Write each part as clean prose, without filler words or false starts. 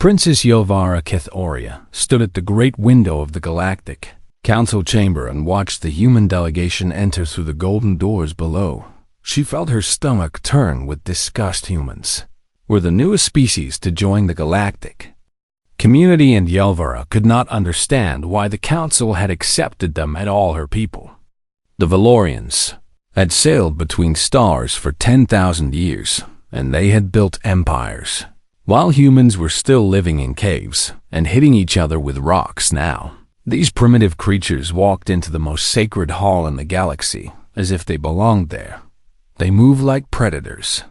Princess Yelvara Kethoria stood at the great window of the Galactic Council chamber and watched the human delegation enter through the golden doors below. She felt her stomach turn with disgust. Humans were the newest species to join the Galactic community, and Yelvara could not understand why the Council had accepted them at all. Her people, the Valorians, had sailed between stars for 10,000 years, and they had built empires, while humans were still living in caves and hitting each other with rocks. Now, these primitive creatures walked into the most sacred hall in the galaxy as if they belonged there. They moved like predators.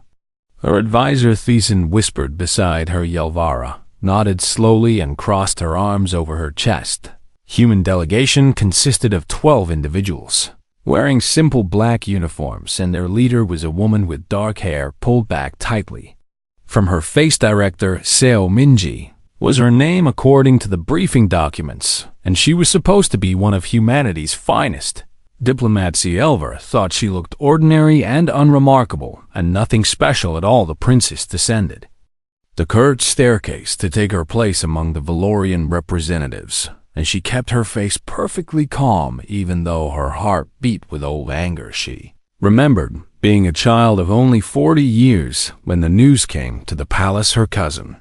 Her advisor Thiessen whispered beside her. Yelvara nodded slowly and crossed her arms over her chest. Human delegation consisted of 12 individuals, wearing simple black uniforms, and their leader was a woman with dark hair pulled back tightly from her face. Director Seo Minji was her name according to the briefing documents, and she was supposed to be one of humanity's finest diplomats. Yelvara thought she looked ordinary and unremarkable, and nothing special at all. The princess descended the curved staircase to take her place among the Valorian representatives, and she kept her face perfectly calm even though her heart beat with old anger. She remembered being a child of only 40 years when the news came to the palace her cousin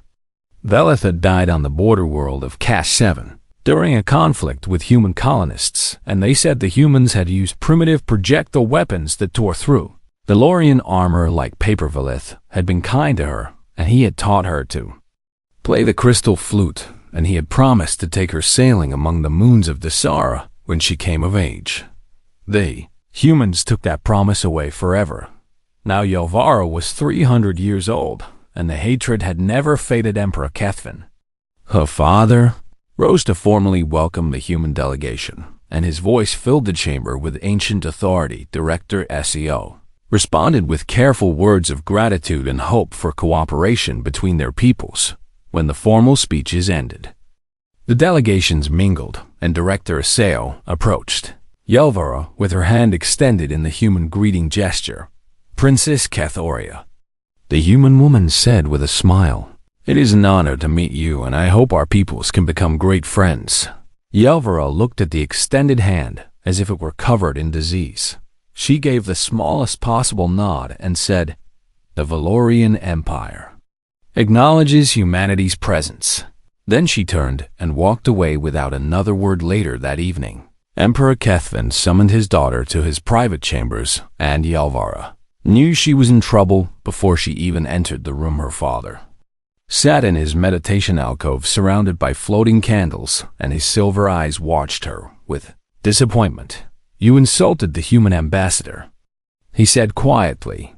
Velith had died on the border world of Cash 7 during a conflict with human colonists, and they said the humans had used primitive projectile weapons that tore through Valorian armor like paper. Velith had been kind to her, and he had taught her to play the crystal flute, and he had promised to take her sailing among the moons of Dasara when she came of age. They, humans, took that promise away forever. Now Yelvara was 300 years old, and the hatred had never faded. Emperor Kethvin, her father, rose to formally welcome the human delegation, and his voice filled the chamber with ancient authority. Director Seo responded with careful words of gratitude and hope for cooperation between their peoples. When the formal speeches ended, the delegations mingled, and Director Seo approached Yelvara with her hand extended in the human greeting gesture. Princess Kethoria, the human woman said with a smile, "It is an honor to meet you, and I hope our peoples can become great friends." Yelvara looked at the extended hand as if it were covered in disease. She gave the smallest possible nod and said, "The Valorian Empire acknowledges humanity's presence." Then she turned and walked away without another word. Later that evening, Emperor Kethvin summoned his daughter to his private chambers, and Yelvara knew she was in trouble before she even entered the room. Her father sat in his meditation alcove surrounded by floating candles, and his silver eyes watched her with disappointment. "You insulted the human ambassador," he said quietly.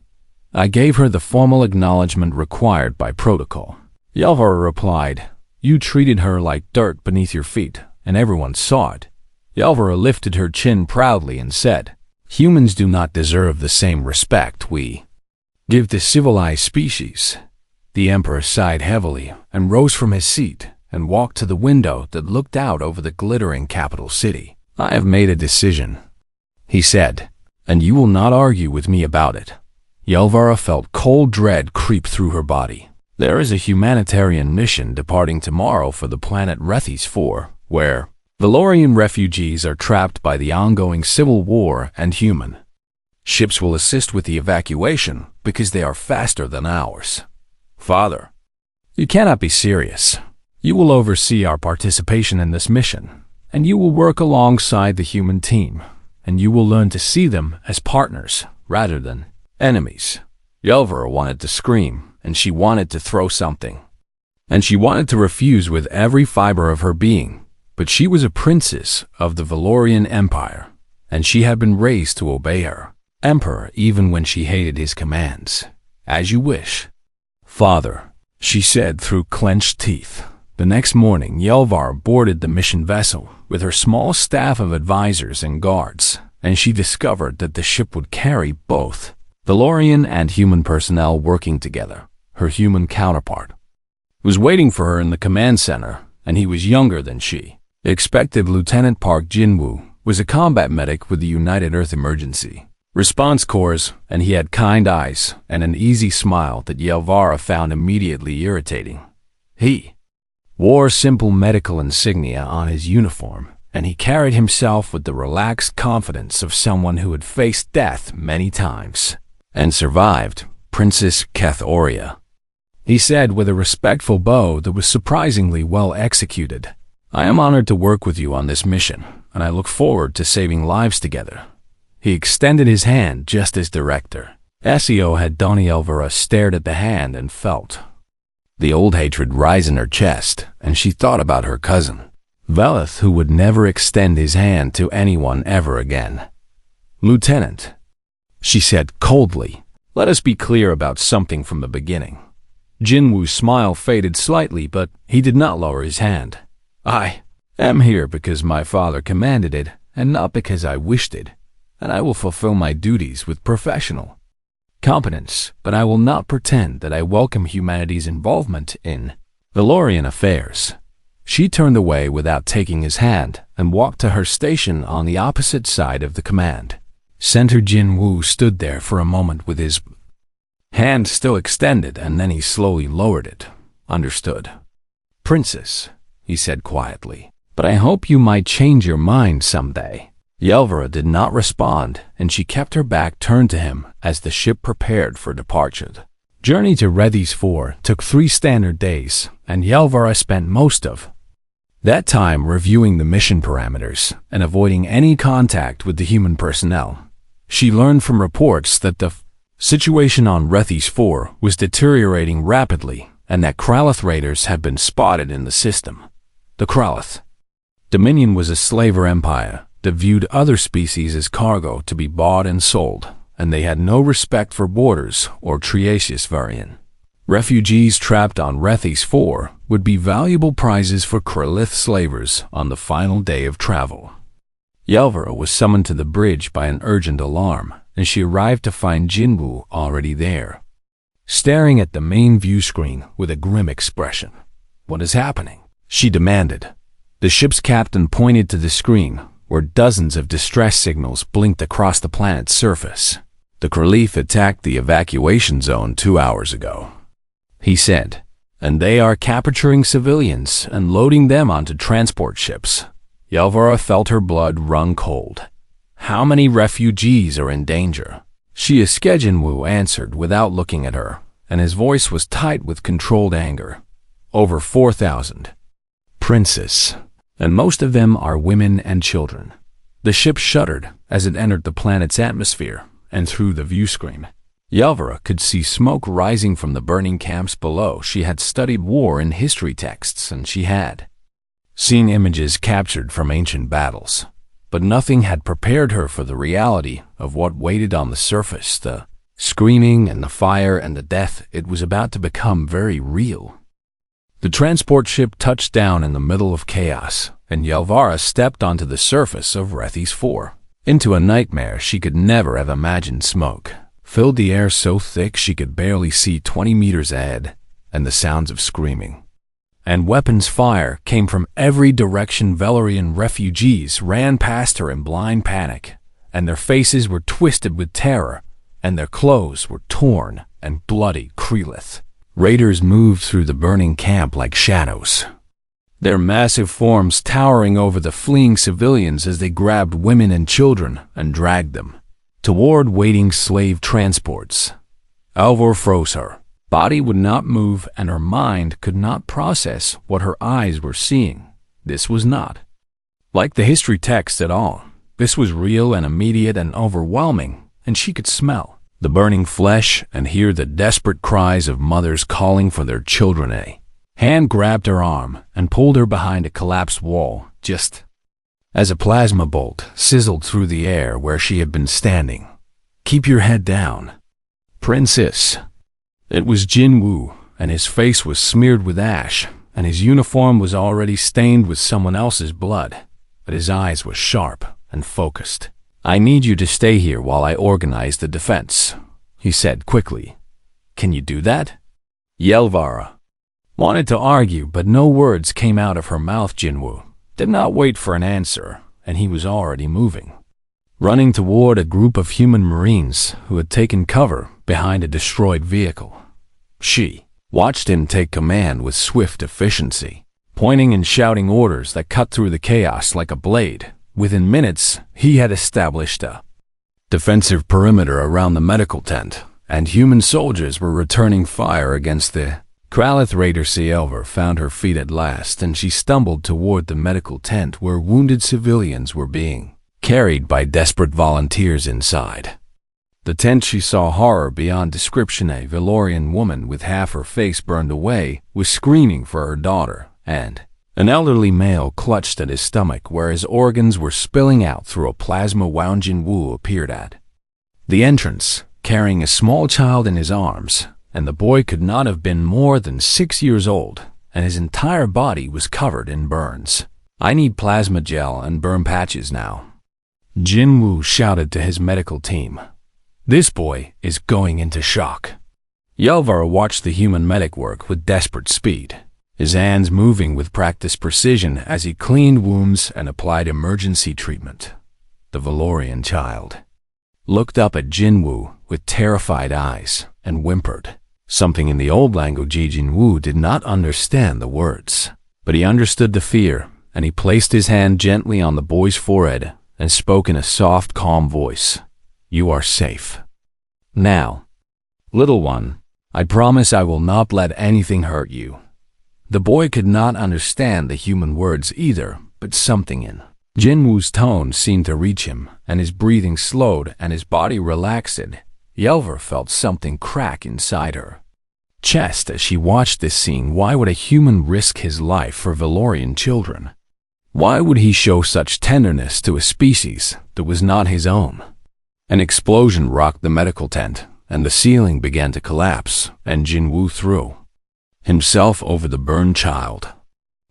"I gave her the formal acknowledgement required by protocol." Yelvara replied, "You treated her like dirt beneath your feet, and everyone saw it." Yelvara lifted her chin proudly and said, "Humans do not deserve the same respect we give to civilized species." The emperor sighed heavily and rose from his seat and walked to the window that looked out over the glittering capital city. "I have made a decision," he said, "and you will not argue with me about it." Yelvara felt cold dread creep through her body. There is a humanitarian mission departing tomorrow for the planet Rethys 4, where Valorian refugees are trapped by the ongoing civil war, and human ships will assist with the evacuation because they are faster than ours. Father, you cannot be serious. You will oversee our participation in this mission, and you will work alongside the human team, and you will learn to see them as partners rather than enemies. Yelvara wanted to scream, and she wanted to throw something, and she wanted to refuse with every fiber of her being. But she was a princess of the Valorian Empire, and she had been raised to obey her emperor even when she hated his commands. "As you wish, Father," she said through clenched teeth. The next morning, Yelvara boarded the mission vessel with her small staff of advisors and guards, and she discovered that the ship would carry both Valorian and human personnel working together. Her human counterpart was waiting for her in the command center, and he was younger than she expected. Lieutenant Park Jinwoo was a combat medic with the United Earth Emergency Response Corps, and he had kind eyes and an easy smile that Yelvara found immediately irritating. He wore simple medical insignia on his uniform, and he carried himself with the relaxed confidence of someone who had faced death many times and survived. Princess Cathoria, he said with a respectful bow that was surprisingly well executed. I am honored to work with you on this mission, and I look forward to saving lives together. He extended his hand just as director. SEO had Donnie Elvira stared at the hand and felt the old hatred rise in her chest, and she thought about her cousin, Velith, who would never extend his hand to anyone ever again. Lieutenant, she said coldly, let us be clear about something from the beginning. Jinwoo's smile faded slightly, but he did not lower his hand. I am here because my father commanded it, and not because I wished it, and I will fulfill my duties with professional competence, but I will not pretend that I welcome humanity's involvement in Valorian affairs. She turned away without taking his hand and walked to her station on the opposite side of the command center. Jinwoo stood there for a moment with his hand still extended, and then he slowly lowered it. Understood. Princess, he said quietly, but I hope you might change your mind someday. Yelvira did not respond, and she kept her back turned to him as the ship prepared for departure. Journey to Rethys 4 took 3 standard days, and Yelvira spent most of that time reviewing the mission parameters and avoiding any contact with the human personnel. She learned from reports that the situation on Rethys 4 was deteriorating rapidly, and that Kralith raiders had been spotted in the system. The Kralith Dominion was a slaver empire that viewed other species as cargo to be bought and sold, and they had no respect for borders or Triaceus variant. Refugees trapped on Rethys 4 would be valuable prizes for Kralith slavers on the final day of travel. Yelvira was summoned to the bridge by an urgent alarm, and she arrived to find Jinwoo already there, staring at the main view screen with a grim expression. What is happening? She demanded. The ship's captain pointed to the screen, where dozens of distress signals blinked across the planet's surface. The Kralith attacked the evacuation zone 2 hours ago, he said, and they are capturing civilians and loading them onto transport ships. Yelvira felt her blood run cold. How many refugees are in danger? Jinwoo answered without looking at her, and his voice was tight with controlled anger. Over 4,000. Princess, and most of them are women and children. The ship shuddered as it entered the planet's atmosphere, and through the view screen, Yelvira could see smoke rising from the burning camps below. She had studied war in history texts, and she had seen images captured from ancient battles, but nothing had prepared her for the reality of what waited on the surface. The screaming and the fire and the death. It was about to become very real. The transport ship touched down in the middle of chaos, and Yelvira stepped onto the surface of Rethys 4. Into a nightmare she could never have imagined. Smoke filled the air so thick she could barely see 20 meters ahead, and the sounds of screaming and weapons fire came from every direction. Valorian refugees ran past her in blind panic, and their faces were twisted with terror, and their clothes were torn and bloody. Kralith raiders moved through the burning camp like shadows, their massive forms towering over the fleeing civilians as they grabbed women and children and dragged them toward waiting slave transports. Alvor froze. Her body would not move, and her mind could not process what her eyes were seeing. This was not like the history text at all. This was real and immediate and overwhelming, and she could smell the burning flesh and hear the desperate cries of mothers calling for their children. A hand grabbed her arm and pulled her behind a collapsed wall, just as a plasma bolt sizzled through the air where she had been standing. Keep your head down, Princess. It was Jinwoo, and his face was smeared with ash, and his uniform was already stained with someone else's blood, but his eyes were sharp and focused. I need you to stay here while I organize the defense, he said quickly. Can you do that? Yelvira wanted to argue, but no words came out of her mouth. Jinwoo did not wait for an answer, and he was already moving, running toward a group of human marines who had taken cover behind a destroyed vehicle. She watched him take command with swift efficiency. pointing and shouting orders that cut through the chaos like a blade. Within minutes, he had established a defensive perimeter around the medical tent, and human soldiers were returning fire against the Kralith Raider. Elver found her feet at last, and she stumbled toward the medical tent where wounded civilians were being carried by desperate volunteers inside. The tent, she saw horror beyond description. A Valorian woman with half her face burned away was screaming for her daughter, and an elderly male clutched at his stomach where his organs were spilling out through a plasma. Wang Jinwu appeared at the entrance, carrying a small child in his arms, and the boy could not have been more than 6 years old, and his entire body was covered in burns. "I need plasma gel and burn patches now," Jinwu shouted to his medical team. "This boy is going into shock." Yelvar watched the human medic work with desperate speed, his hands moving with practiced precision as he cleaned wounds and applied emergency treatment. The Valorian child looked up at Jinwu with terrified eyes and whimpered something in the old language. Jinwu did not understand the words, but he understood the fear, and he placed his hand gently on the boy's forehead and spoke in a soft, calm voice. "You are safe now, little one. I promise I will not let anything hurt you." The boy could not understand the human words either, but something in Jinwu's tone seemed to reach him, and his breathing slowed and his body relaxed. Yelver felt something crack inside her chest as she watched this scene. Why would a human risk his life for Valorian children? Why would he show such tenderness to a species that was not his own? An explosion rocked the medical tent, and the ceiling began to collapse, and Jinwu threw himself over the burned child,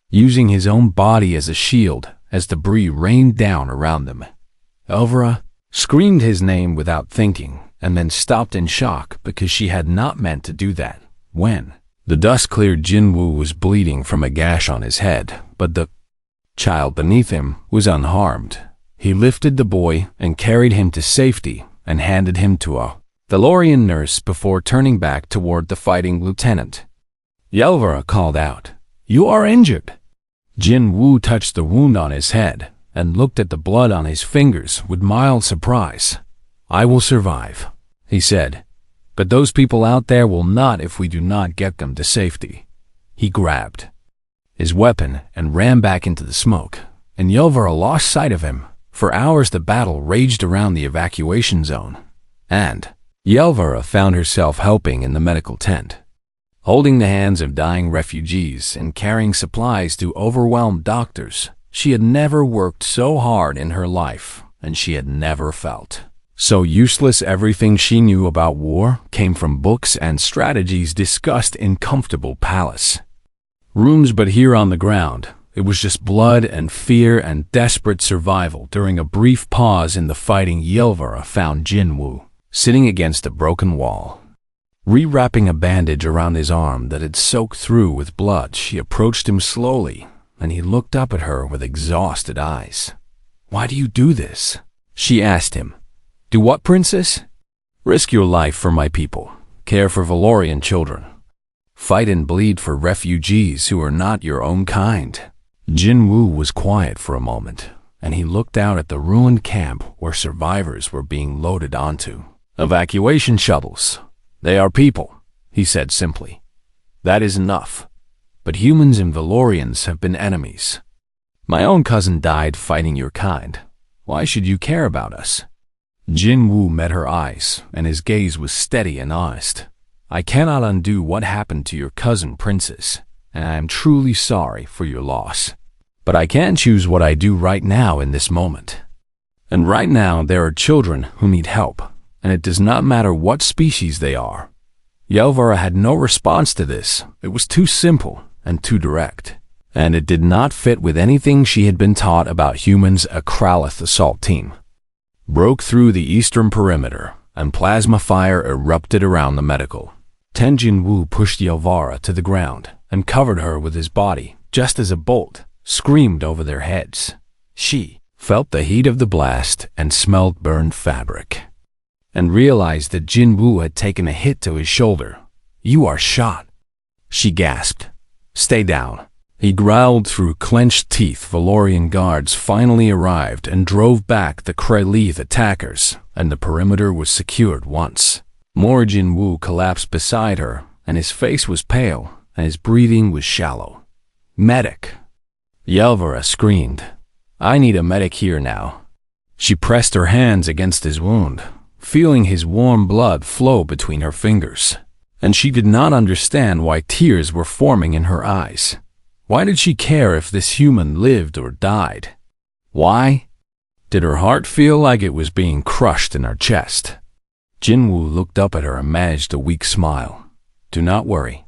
using his own body as a shield as debris rained down around them. Elvira screamed his name without thinking, and then stopped in shock because she had not meant to do that. When the dust cleared, Jinwu was bleeding from a gash on his head, but the child beneath him was unharmed. He lifted the boy and carried him to safety and handed him to a Valorian nurse before turning back toward the fighting lieutenant. Yelvira called out, "You are injured." Jinwu touched the wound on his head and looked at the blood on his fingers with mild surprise. "I will survive," he said, "but those people out there will not if we do not get them to safety." He grabbed his weapon and ran back into the smoke, and Yelvira lost sight of him. For hours the battle raged around the evacuation zone, and Yelvira found herself helping in the medical tent, holding the hands of dying refugees and carrying supplies to overwhelmed doctors. She had never worked so hard in her life, and she had never felt so useless. Everything she knew about war came from books and strategies discussed in comfortable palace rooms, but here on the ground, it was just blood and fear and desperate survival. During a brief pause in the fighting, Yelvira found Jinwu sitting against a broken wall, rewrapping a bandage around his arm that had soaked through with blood. She approached him slowly, and he looked up at her with exhausted eyes. "Why do you do this?" she asked him. "Do what, princess?" "Risk your life for my people. Care for Valorian children. Fight and bleed for refugees who are not your own kind." Jinwu was quiet for a moment, and he looked out at the ruined camp where survivors were being loaded onto evacuation shuttles. "They are people," he said simply. "That is enough. But humans and Valorians have been enemies. My own cousin died fighting your kind. Why should you care about us?" Jinwu met her eyes, and his gaze was steady and honest. "I cannot undo what happened to your cousin, princess, and I am truly sorry for your loss. But I can choose what I do right now in this moment. And right now there are children who need help, and it does not matter what species they are." Yelvira had no response to this. It was too simple and too direct, and it did not fit with anything she had been taught about humans. A Kralith assault team broke through the eastern perimeter, and plasma fire erupted around the medical tent. Jinwu pushed Yelvira to the ground and covered her with his body, just as a bolt screamed over their heads. She felt the heat of the blast and smelled burned fabric, and realized that Jinwu had taken a hit to his shoulder. "You are shot," she gasped. "Stay down," He growled through clenched teeth. Valorian guards finally arrived and drove back the Krayleith attackers, and the perimeter was secured once more. Jinwoo collapsed beside her, and his face was pale, and his breathing was shallow. "Medic!" Yelvara screamed. "I need a medic here now." She pressed her hands against his wound, feeling his warm blood flow between her fingers, and she did not understand why tears were forming in her eyes. Why did she care if this human lived or died? Why? Did her heart feel like it was being crushed in her chest? Jinwoo looked up at her and managed a weak smile. "Do not worry,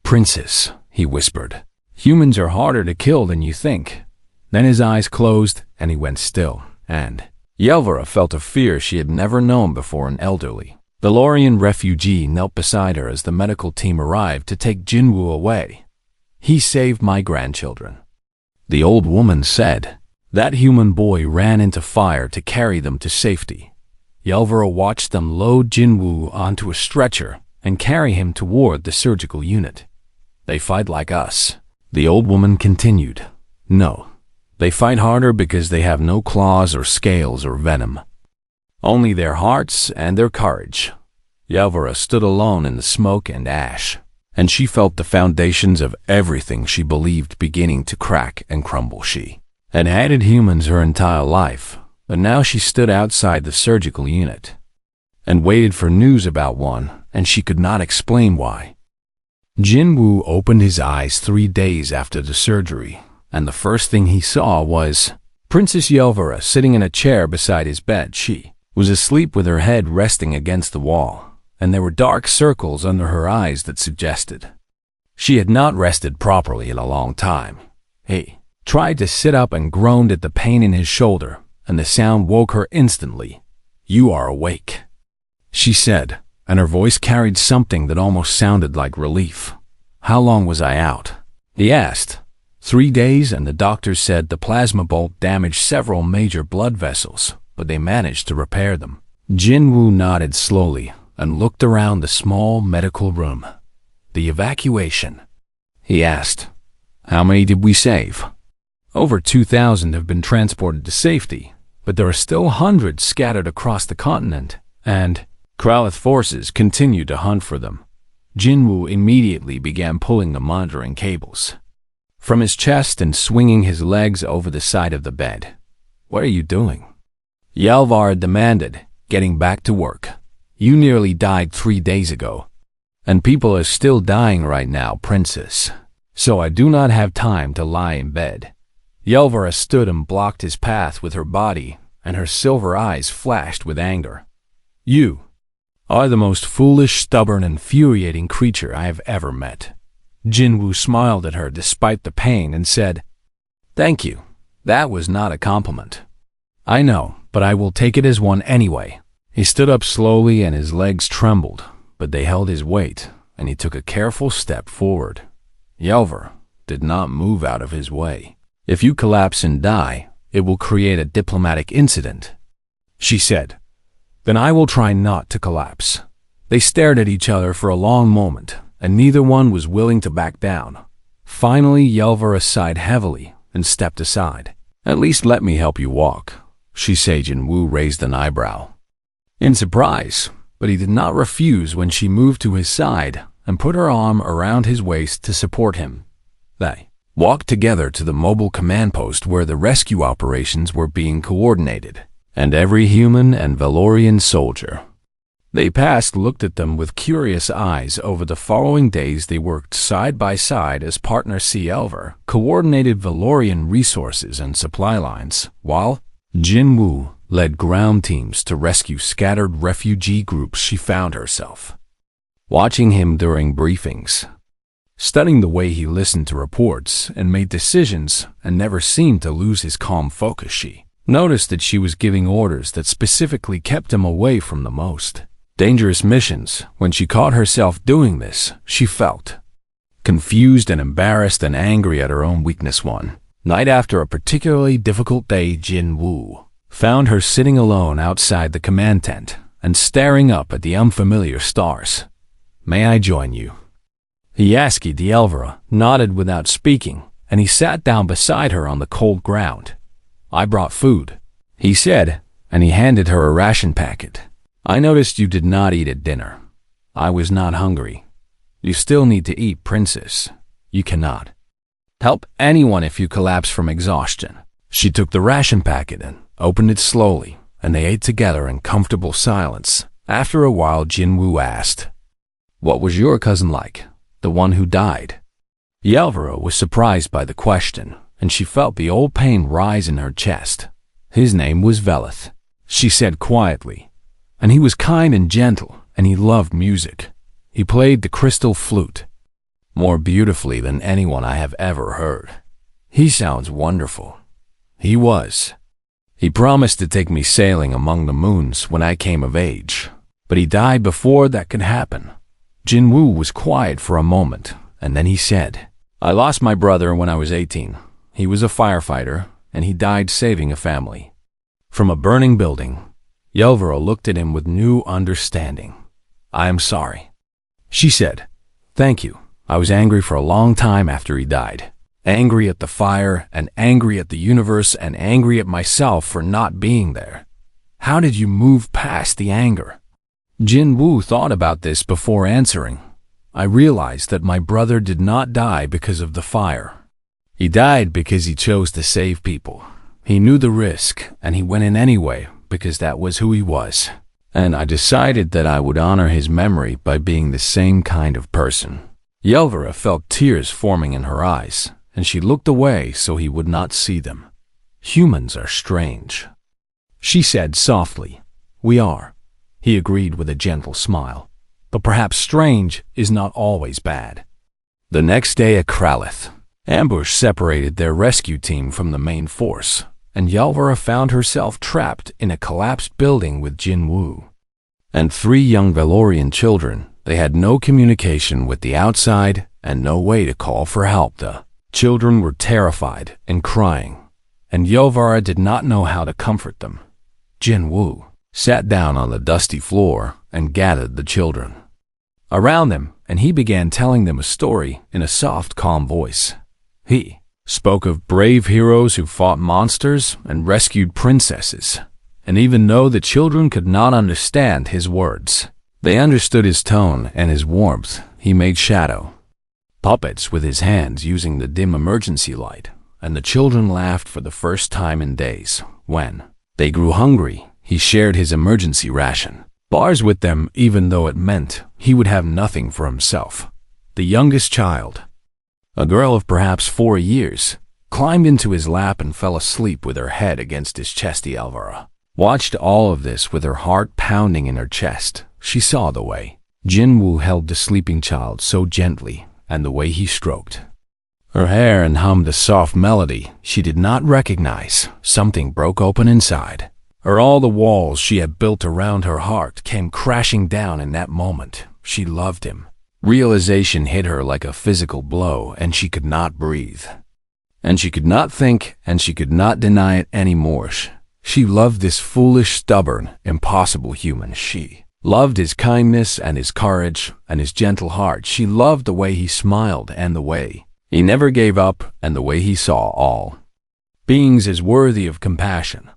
Princess," he whispered. "Humans are harder to kill than you think." Then his eyes closed and he went still, and Yelvara felt a fear she had never known before. An elderly Valorian refugee knelt beside her as the medical team arrived to take Jinwoo away. "He saved my grandchildren," the old woman said. That human boy ran into fire to carry them to safety. Yelvara watched them load Jinwoo onto a stretcher and carry him toward the surgical unit. "They fight like us," the old woman continued. "No, they fight harder because they have no claws or scales or venom. Only their hearts and their courage." Yelvara stood alone in the smoke and ash, and she felt the foundations of everything she believed beginning to crack and crumble. She had hated humans her entire life, but now she stood outside the surgical unit and waited for news about one, and she could not explain why. Jinwoo opened his eyes 3 days after the surgery, and the first thing he saw was Princess Yelvara sitting in a chair beside his bed. She was asleep with her head resting against the wall, and there were dark circles under her eyes that suggested she had not rested properly in a long time. He tried to sit up and groaned at the pain in his shoulder, and the sound woke her instantly. "You are awake," she said, and her voice carried something that almost sounded like relief. "How long was I out?" he asked. 3 days, and the doctors said the plasma bolt damaged several major blood vessels, but they managed to repair them. Jinwoo nodded slowly and looked around the small medical room. "The evacuation?" he asked. "How many did we save?" "Over 2,000 have been transported to safety, but there are still hundreds scattered across the continent, and Kralith forces continue to hunt for them." Jinwoo immediately began pulling the monitoring cables from his chest and swinging his legs over the side of the bed. "What are you doing?" Yelvara demanded, getting back to work. "You nearly died 3 days ago, and people are still dying right now, Princess, so I do not have time to lie in bed." Yelvara stood and blocked his path with her body, and her silver eyes flashed with anger. "You are the most foolish, stubborn, infuriating creature I have ever met." Jinwoo smiled at her despite the pain and said, "Thank you. That was not a compliment." "I know, but I will take it as one anyway." He stood up slowly and his legs trembled, but they held his weight, and he took a careful step forward. Yelvara did not move out of his way. "If you collapse and die, it will create a diplomatic incident," she said. "Then I will try not to collapse." They stared at each other for a long moment, and neither one was willing to back down. Finally, Yelvara sighed heavily and stepped aside. "At least let me help you walk," she said. Jinwoo raised an eyebrow in surprise, but he did not refuse when she moved to his side and put her arm around his waist to support him. They walked together to the mobile command post where the rescue operations were being coordinated, and every human and Valorian soldier they passed looked at them with curious eyes. Over the following days they worked side by side as partner. Yelvara coordinated Valorian resources and supply lines, while Jinwoo led ground teams to rescue scattered refugee groups. She found herself watching him during briefings, studying the way he listened to reports and made decisions and never seemed to lose his calm focus. She noticed that she was giving orders that specifically kept him away from the most dangerous missions. When she caught herself doing this, she felt confused and embarrassed and angry at her own weakness. One night after a particularly difficult day, Jinwoo found her sitting alone outside the command tent and staring up at the unfamiliar stars. "May I join you?" he asked. Yelvara nodded without speaking, and he sat down beside her on the cold ground. "I brought food," he said, and he handed her a ration packet. "I noticed you did not eat at dinner. I was not hungry. You still need to eat, princess. You cannot help anyone if you collapse from exhaustion." She took the ration packet and opened it slowly, and they ate together in comfortable silence. After a while, Jinwoo asked, "What was your cousin like, the one who died?" Yelvara was surprised by the question, and she felt the old pain rise in her chest. "His name was Velith," she said quietly, "and he was kind and gentle, and he loved music. He played the crystal flute more beautifully than anyone I have ever heard. He sounds wonderful. He was. He promised to take me sailing among the moons when I came of age, but he died before that could happen." Jinwoo was quiet for a moment, and then he said, "I lost my brother when I was 18. He was a firefighter, and he died saving a family from a burning building." Yelvara looked at him with new understanding. "I am sorry," she said. "Thank you. I was angry for a long time after he died. Angry at the fire, and angry at the universe, and angry at myself for not being there. How did you move past the anger?" Jinwoo thought about this before answering. "I realized that my brother did not die because of the fire. He died because he chose to save people. He knew the risk, and he went in anyway because that was who he was. And I decided that I would honor his memory by being the same kind of person." Yelvara felt tears forming in her eyes, and she looked away so he would not see them. "Humans are strange," she said softly. "We are," he agreed with a gentle smile. "But perhaps strange is not always bad." The next day at Kralith, ambush separated their rescue team from the main force, and Yelvara found herself trapped in a collapsed building with Jinwoo and 3 young Valorian children. They had no communication with the outside and no way to call for help. The children were terrified and crying, and Yelvara did not know how to comfort them. Jinwoo sat down on the dusty floor and gathered the children around them, and he began telling them a story in a soft, calm voice. He spoke of brave heroes who fought monsters and rescued princesses, and even though the children could not understand his words, they understood his tone and his warmth. He made shadow puppets with his hands using the dim emergency light, and the children laughed for the first time in days. When they grew hungry, he shared his emergency ration bars with them, even though it meant he would have nothing for himself. The youngest child, a girl of perhaps 4 years, climbed into his lap and fell asleep with her head against his chest. Yelvara watched all of this with her heart pounding in her chest. She saw the way Jinwoo held the sleeping child so gently, and the way he stroked her hair and hummed a soft melody she did not recognize. Something broke open inside her. All the walls she had built around her heart came crashing down in that moment. She loved him. Realization hit her like a physical blow, and she could not breathe. And she could not think, and she could not deny it anymore. She loved this foolish, stubborn, impossible human. She loved his kindness and his courage and his gentle heart. She loved the way he smiled and the way he never gave up and the way he saw all beings as worthy of compassion.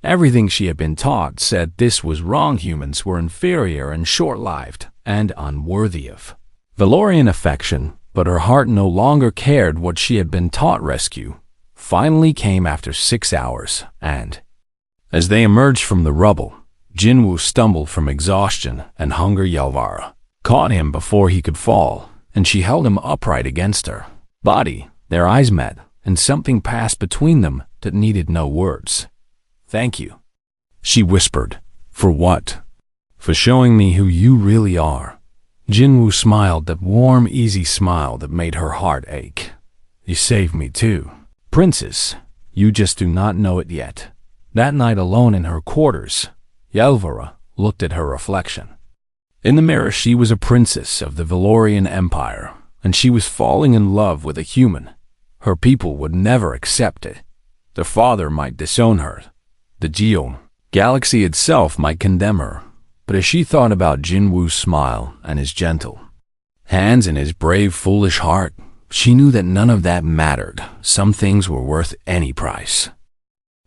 Everything she had been taught said this was wrong. Humans were inferior and short-lived and unworthy of Valorian affection, but her heart no longer cared what she had been taught. Rescue finally came after 6 hours, and as they emerged from the rubble, Jinwoo stumbled from exhaustion and hunger. Yelvara caught him before he could fall, and she held him upright against her body. Their eyes met, and something passed between them that needed no words. "Thank you," she whispered. "For what?" "For showing me who you really are." Jinwoo smiled, that warm, easy smile that made her heart ache. "You saved me too, princess. You just do not know it yet." That night, alone in her quarters, Yelvara looked at her reflection. In the mirror, she was a princess of the Valorian Empire, and she was falling in love with a human. Her people would never accept it. Their father might disown her. The galaxy itself might condemn her. But as she thought about Jinwoo's smile and his gentle hands and his brave, foolish heart, she knew that none of that mattered. Some things were worth any price.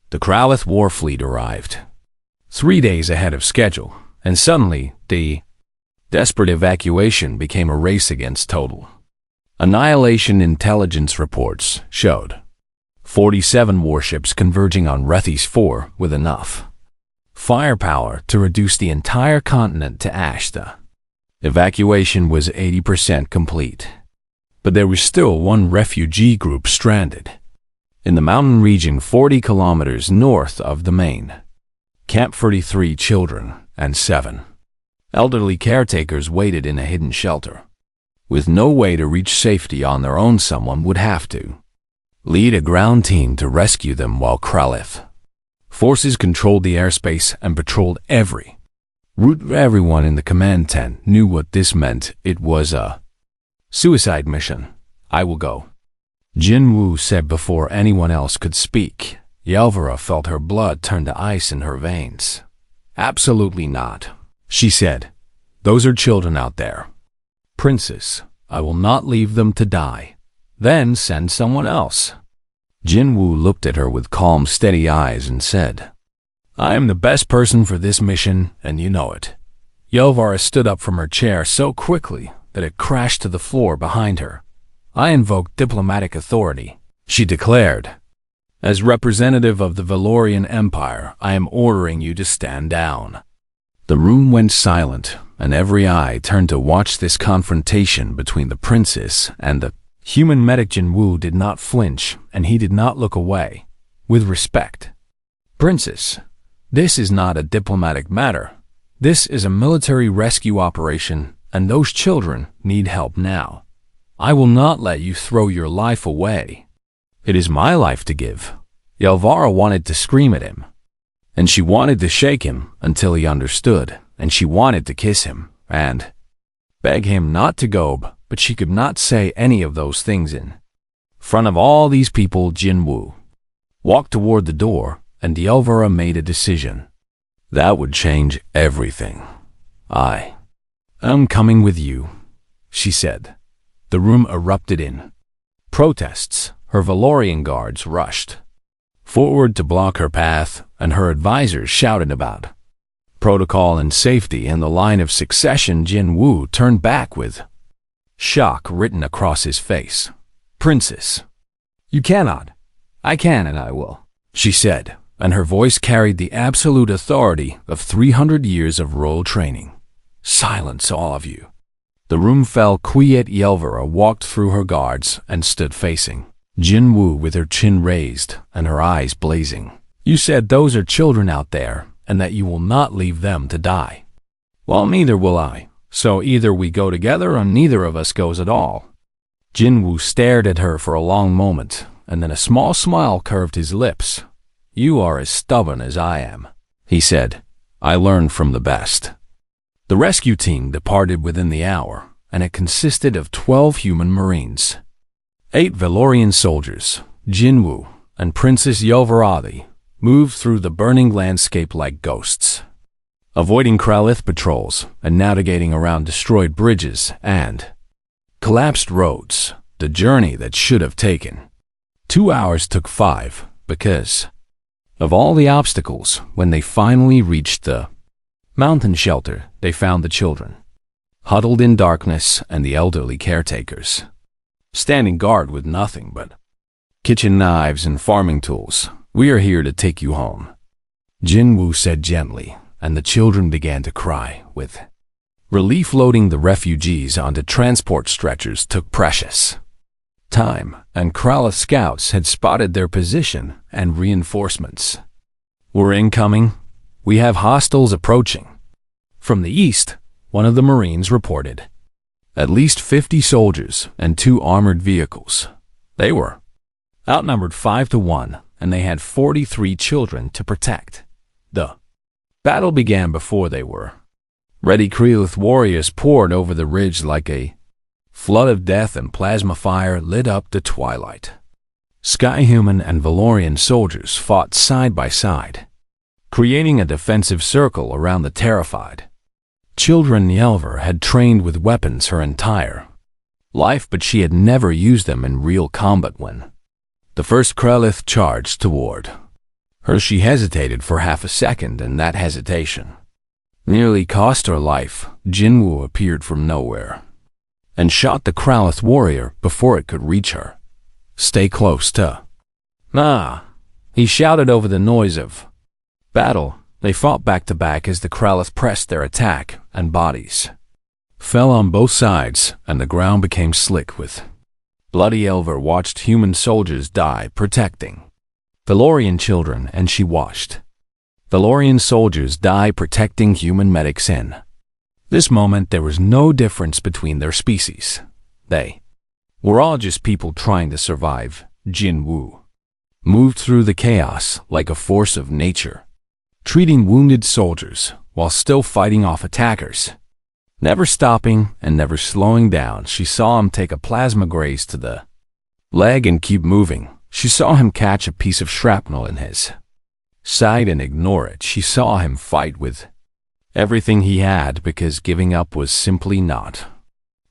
The Kralith War fleet arrived, 3 days ahead of schedule, and suddenly the desperate evacuation became a race against total annihilation. Intelligence reports showed 47 warships converging on Rethys 4 with enough firepower to reduce the entire continent to ash. The evacuation was 80% complete, but there was still one refugee group stranded in the mountain region 40 kilometers north of the main camp. 33 children and 7 elderly caretakers waited in a hidden shelter. With no way to reach safety on their own, someone would have to lead a ground team to rescue them, while Kralith forces controlled the airspace and patrolled every route. Everyone in the command tent knew what this meant. It was a suicide mission. "I will go," Jinwoo said before anyone else could speak. Yelvara felt her blood turn to ice in her veins. "Absolutely not," she said. "Those are children out there. Princess, I will not leave them to die." "Then send someone else." Jinwoo looked at her with calm, steady eyes and said, "I am the best person for this mission, and you know it." Yelvara stood up from her chair so quickly that it crashed to the floor behind her. "I invoke diplomatic authority," she declared. "As representative of the Valorian Empire, I am ordering you to stand down." The room went silent, and every eye turned to watch this confrontation between the princess and the human medic. Jinwoo did not flinch, and he did not look away. With respect, "Princess, this is not a diplomatic matter. This is a military rescue operation, and those children need help now. I will not let you throw your life away. It is my life to give." Yelvara wanted to scream at him, and she wanted to shake him until he understood, and she wanted to kiss him and beg him not to go, but she could not say any of those things in front of all these people. Jinwoo walked toward the door, and Yelvara made a decision. That would change everything. "I am coming with you," she said. The room erupted in protests. Her Valorian guards rushed forward to block her path, and her advisors shouted about protocol and safety in the line of succession. Jinwoo turned back with shock written across his face. "Princess, you cannot." "I can, and I will," she said, and her voice carried the absolute authority of 300 years of royal training. "Silence, all of you." The room fell quiet. Yelvara walked through her guards and stood facing Jinwoo with her chin raised and her eyes blazing. "You said those are children out there and that you will not leave them to die. Well, neither will I. So either we go together or neither of us goes at all." Jinwoo stared at her for a long moment, and then a small smile curved his lips. "You are as stubborn as I am," he said. "I learned from the best." The rescue team departed within the hour, and it consisted of 12 human marines, 8 Valorian soldiers. Jinwoo and Princess Yelvara moved through the burning landscape like ghosts, avoiding Kralith patrols and navigating around destroyed bridges and collapsed roads. The journey that should have taken 2 hours took 5 because of all the obstacles. When they finally reached the mountain shelter, they found the children huddled in darkness and the elderly caretakers standing guard with nothing but kitchen knives and farming tools. "We are here to take you home," Jinwoo said gently, and the children began to cry with relief. Loading the refugees onto transport stretchers took precious time, and Kralith scouts had spotted their position and reinforcements were incoming. "We have hostiles approaching." From the east, one of the Marines reported at least 50 soldiers and 2 armored vehicles. They were outnumbered 5 to 1, and they had 43 children to protect. The battle began before they were ready. Kralith warriors poured over the ridge like a flood of death, and plasma fire lit up the twilight. Sky-human and Valorian soldiers fought side by side, creating a defensive circle around the terrified children. Yelvara had trained with weapons her entire life, but she had never used them in real combat when the first Krelith charged toward her. She hesitated for half a second, and that hesitation nearly cost her life. Jinwoo appeared from nowhere and shot the Kralith warrior before it could reach her. "Stay close to." "Ah!" he shouted over the noise of battle. They fought back to back as the Kralith pressed their attack, and bodies fell on both sides, and the ground became slick with bloody. Elver watched human soldiers die protecting Valorian children, and she watched Valorian soldiers die protecting human medics. In this moment, there was no difference between their species. They were all just people trying to survive. Jinwoo moved through the chaos like a force of nature, treating wounded soldiers while still fighting off attackers. Never stopping and never slowing down. She saw him take a plasma graze to the leg and keep moving. She saw him catch a piece of shrapnel in his side and ignore it. She saw him fight with everything he had, because giving up was simply not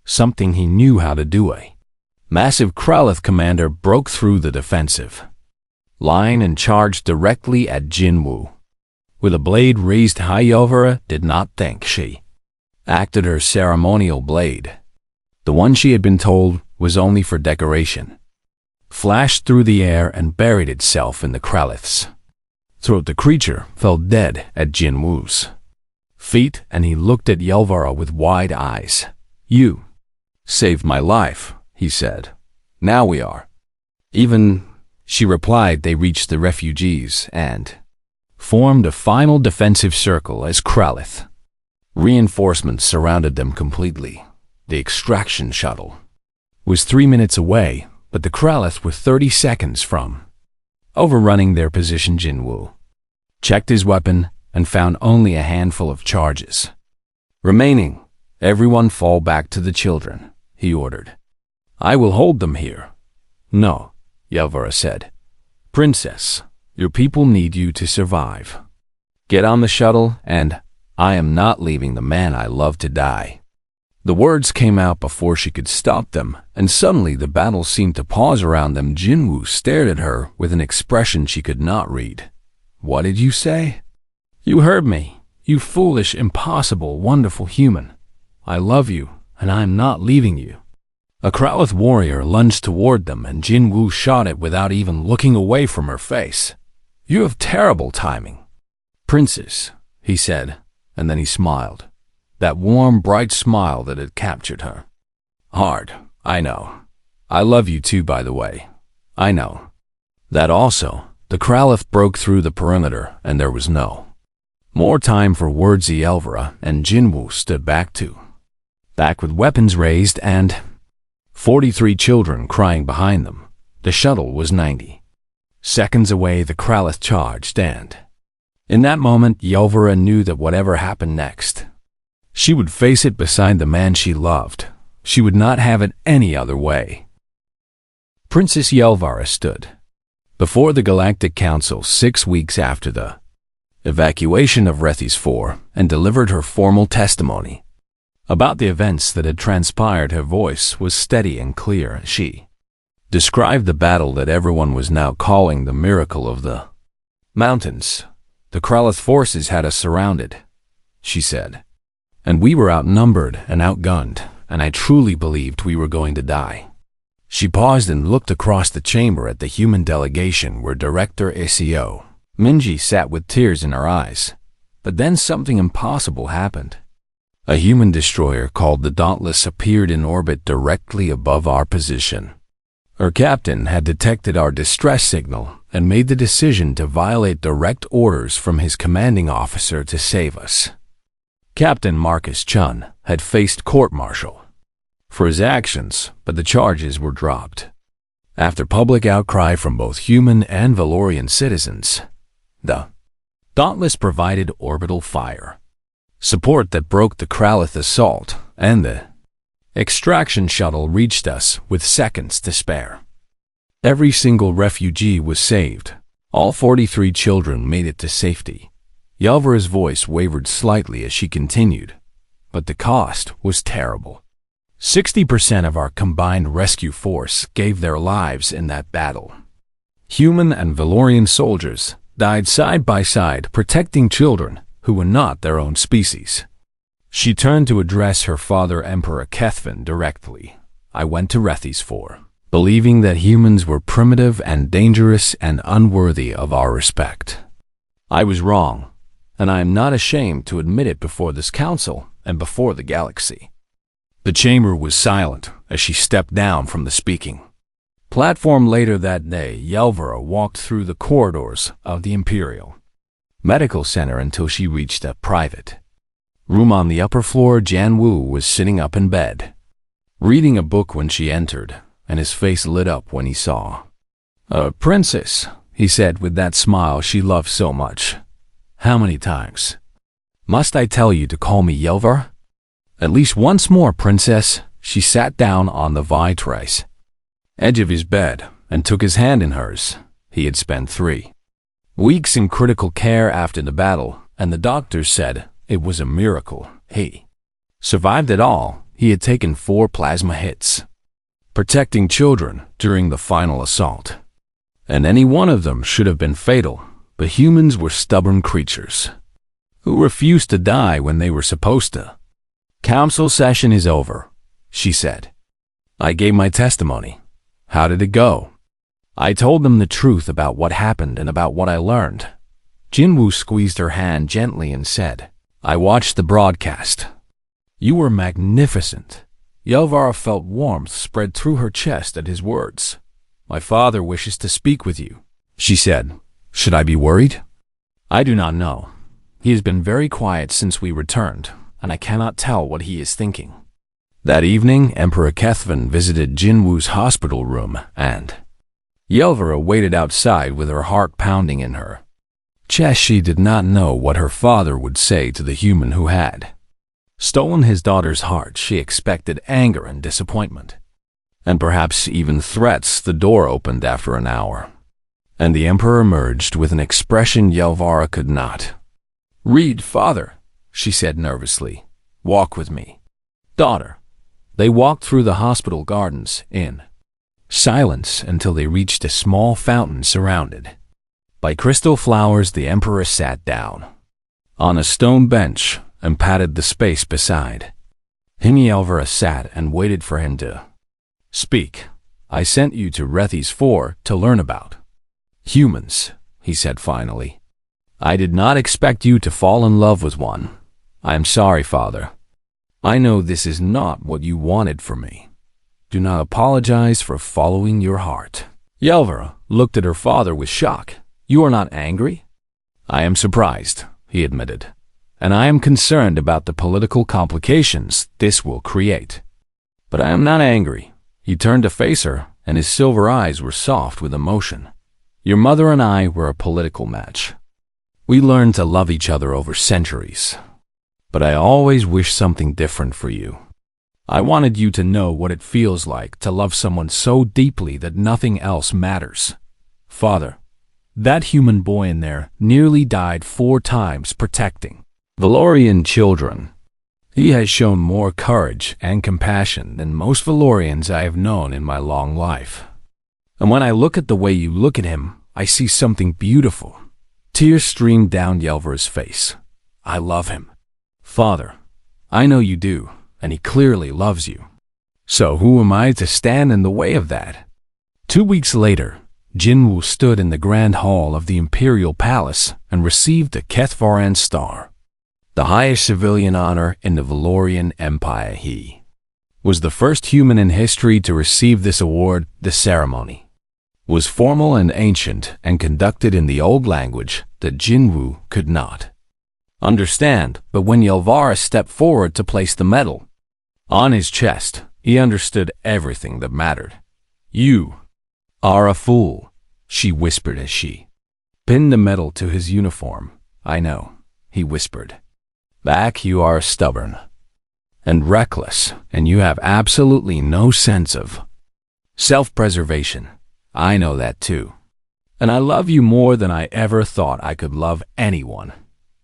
something he knew how to do. A massive Kralith commander broke through the defensive line and charged directly at Jinwoo. With a blade raised high, Yelvara did not think. She acted her ceremonial blade. The one she had been told was only for decoration flashed through the air and buried itself in the Kralith's throat. The creature fell dead at Jinwoo's feet, and he looked at Yelvara with wide eyes. "You saved my life," he said. "Now we are even," she replied. They reached the refugees and formed a final defensive circle as Kralith reinforcements surrounded them completely. The extraction shuttle was 3 minutes away, but the Kralith were 30 seconds from overrunning their position. Jinwoo checked his weapon and found only a handful of charges remaining. "Everyone fall back to the children," he ordered. "I will hold them here." "No," Yelvara said. "Princess, your people need you to survive. Get on the shuttle, and I am not leaving the man I love to die." The words came out before she could stop them, and suddenly the battle seemed to pause around them. Jinwoo stared at her with an expression she could not read. "What did you say?" "You heard me, you foolish, impossible, wonderful human. I love you, and I am not leaving you." A Kralith warrior lunged toward them, and Jinwoo shot it without even looking away from her face. "You have terrible timing, princess," he said, and then he smiled. That warm, bright smile that had captured her heart. "I know. I love you too, by the way. I know that also." The Kralith broke through the perimeter, and there was no more time for words. Yelvara and Jinwoo stood back with weapons raised and 43 children crying behind them. The shuttle was 90 seconds away. The Kralith charged, and in that moment, Yelvara knew that whatever happened next, she would face it beside the man she loved. She would not have it any other way. Princess Yelvara stood before the Galactic Council 6 weeks after the evacuation of Rethys 4 and delivered her formal testimony about the events that had transpired. Her voice was steady and clear. She described the battle that everyone was now calling the miracle of the mountains. "The Kralith forces had us surrounded," she said, "and we were outnumbered and outgunned, and I truly believed we were going to die." She paused and looked across the chamber at the human delegation where Director SEO Minji sat with tears in her eyes. But then something impossible happened. A human destroyer called the Dauntless appeared in orbit directly above our position. Her captain had detected our distress signal and made the decision to violate direct orders from his commanding officer to save us. Captain Marcus Chun had faced court-martial for his actions, but the charges were dropped. After public outcry from both human and Valorian citizens, the Dauntless provided orbital fire support that broke the Kralith assault, and the extraction shuttle reached us with seconds to spare. Every single refugee was saved. All 43 children made it to safety. Yelvara's voice wavered slightly as she continued, but the cost was terrible. 60% of our combined rescue force gave their lives in that battle. Human and Valorian soldiers died side by side protecting children who were not their own species. She turned to address her father, Emperor Kethvin, directly. I went to Rethys IV, believing that humans were primitive and dangerous and unworthy of our respect. I was wrong, and I am not ashamed to admit it before this council and before the galaxy. The chamber was silent as she stepped down from the speaking platform. Later that day, Yelvara walked through the corridors of the Imperial Medical Center until she reached a private room on the upper floor. Janwu was sitting up in bed, reading a book when she entered, and his face lit up when he saw a princess, he said with that smile she loved so much. How many times must I tell you to call me Yelvara? At least once more, princess. She sat down on the vitrace edge of his bed and took his hand in hers. He had spent 3 weeks in critical care after the battle, and the doctors said it was a miracle he survived it all. He had taken 4 plasma hits, protecting children during the final assault, and any one of them should have been fatal, but humans were stubborn creatures who refused to die when they were supposed to. Council session is over, she said. I gave my testimony. How did it go? I told them the truth about what happened and about what I learned. Jinwoo squeezed her hand gently and said, I watched the broadcast. You were magnificent. Yelvara felt warmth spread through her chest at his words. My father wishes to speak with you, she said. Should I be worried? I do not know. He has been very quiet since we returned, and I cannot tell what he is thinking. That evening, Emperor Kethvin visited Jinwoo's hospital room, and Yelvara waited outside with her heart pounding in her chest. She did not know what her father would say to the human who had stolen his daughter's heart. She expected anger and disappointment, and perhaps even threats. The door opened after an hour, and the Emperor emerged with an expression Yelvara could not read. Father, she said nervously, walk with me. Daughter. They walked through the hospital gardens in silence until they reached a small fountain surrounded by crystal flowers. The Emperor sat down on a stone bench and patted the space beside him. Yelvara sat and waited for him to speak. I sent you to Rethys IV to learn about humans, he said finally. I did not expect you to fall in love with one. I am sorry, Father. I know this is not what you wanted for me. Do not apologize for following your heart. Yelvara looked at her father with shock. You are not angry? I am surprised, he admitted, and I am concerned about the political complications this will create. But I am not angry. He turned to face her, and his silver eyes were soft with emotion. Your mother and I were a political match. We learned to love each other over centuries. But I always wished something different for you. I wanted you to know what it feels like to love someone so deeply that nothing else matters. Father, that human boy in there nearly died 4 times protecting Valorian children. He has shown more courage and compassion than most Valorians I have known in my long life. And when I look at the way you look at him, I see something beautiful. Tears streamed down Yelvara's face. I love him. Father, I know you do, and he clearly loves you. So who am I to stand in the way of that? 2 weeks later, Jinwoo stood in the grand hall of the Imperial Palace and received the Kethvaran Star, the highest civilian honor in the Valorian Empire. He was the first human in history to receive this award. The ceremony was formal and ancient and conducted in the old language that Jinwoo could not understand, but when Yelvara stepped forward to place the medal on his chest, he understood everything that mattered. You are a fool, she whispered as she pinned the medal to his uniform. I know, he whispered back, you are stubborn and reckless, and you have absolutely no sense of self-preservation. I know that too. And I love you more than I ever thought I could love anyone.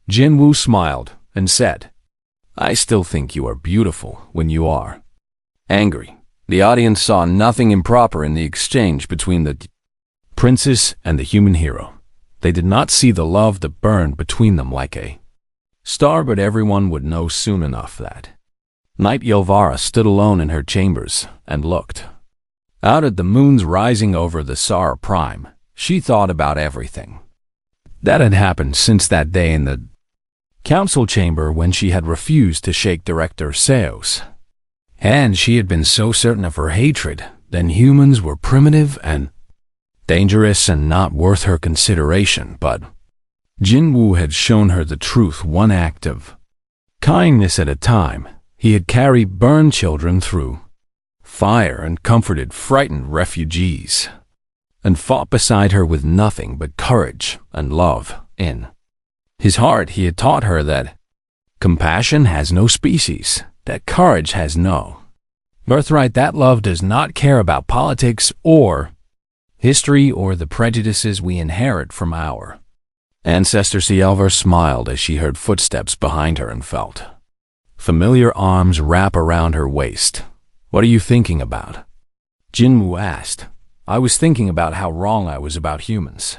Jinwoo smiled and said, I still think you are beautiful when you are Angry, the audience saw nothing improper in the exchange between the princess and the human hero. They did not see the love that burned between them like a star, but everyone would know soon enough that. Knight Yelvara stood alone in her chambers and looked out at the moons rising over the Sara Prime. She thought about everything that had happened since that day in the council chamber when she had refused to shake Director Seos. And she had been so certain of her hatred, then humans were primitive and dangerous and not worth her consideration, but Jinwoo had shown her the truth, one act of kindness at a time. He had carried burned children through fire and comforted frightened refugees, and fought beside her with nothing but courage and love. In his heart, he had taught her that compassion has no species, that courage has no birthright, that love does not care about politics or history or the prejudices we inherit from our ancestors. Yelver smiled as she heard footsteps behind her and felt familiar arms wrap around her waist. "What are you thinking about?" Jinwoo asked. "I was thinking about how wrong I was about humans."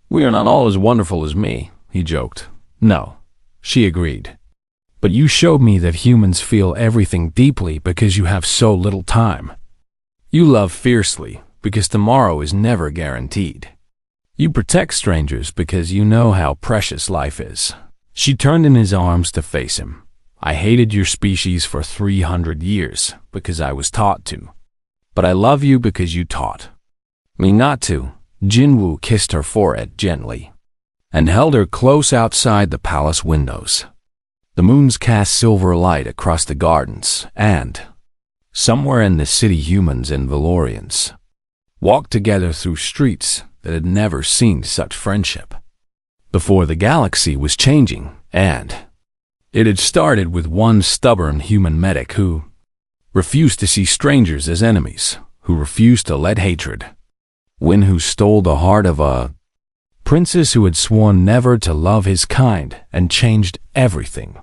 "We are not all as wonderful as me," he joked. "No," she agreed. "But you showed me that humans feel everything deeply because you have so little time. You love fiercely because tomorrow is never guaranteed. You protect strangers because you know how precious life is." She turned in his arms to face him. "I hated your species for 300 years because I was taught to. But I love you because you taught me not to." Jinwoo kissed her forehead gently and held her close outside the palace windows. The moons cast silver light across the gardens, and somewhere in the city, humans and Valorians walked together through streets that had never seen such friendship before. The galaxy was changing, and it had started with one stubborn human medic who refused to see strangers as enemies, who refused to let hatred win, who stole the heart of a princess who had sworn never to love his kind and changed everything